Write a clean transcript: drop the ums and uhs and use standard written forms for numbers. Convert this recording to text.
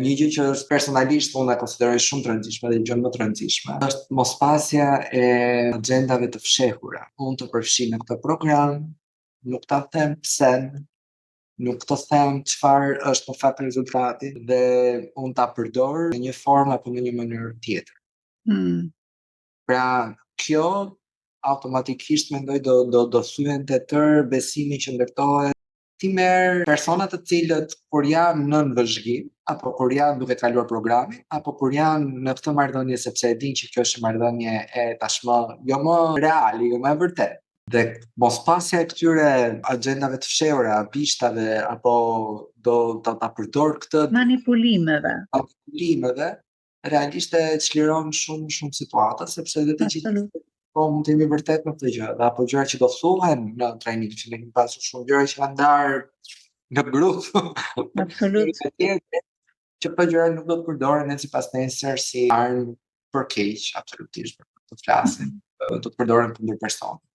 Një gjë që është personalisht unë e konsideroj shumë të rëndësishme dhe gjën më të rëndësishme është mospasja e agjendave të fshehura. Unë të përfshi në këtë program, nuk ta them pse, nuk të them çfarë është në fakt rezultati dhe unë ta përdor në një formë apo në një mënyrë tjetër. Pra, kjo automatikisht mendoj do thyen te tër besimi që ndërtohet. Ti merr persona të cilët kur janë nën vëzhgim, apo kur janë duke kaluar programin, apo kur janë në këtë marrëdhënie sepse e dinë që kjo është marrëdhënie e tashmë jo më reale, jo më e vërtetë. Dhe mospasja e këtyre agjendave të fshehura, pishtave apo do ta përdor këtë manipulimeve, realisht e çliron shumë situata sepse dhe të gjithë po mund të jemi vërtet në këtë gjë. Dhe apo gjëra që do thuhen në trajnim, që ne kemi pasur shumë gjëra që kanë ndarë në grup. Absolut. Që këto gjëra nuk do të përdoren sipas nesër si armë për keq, absolutisht për të flasim. Do të përdoren kundër personit.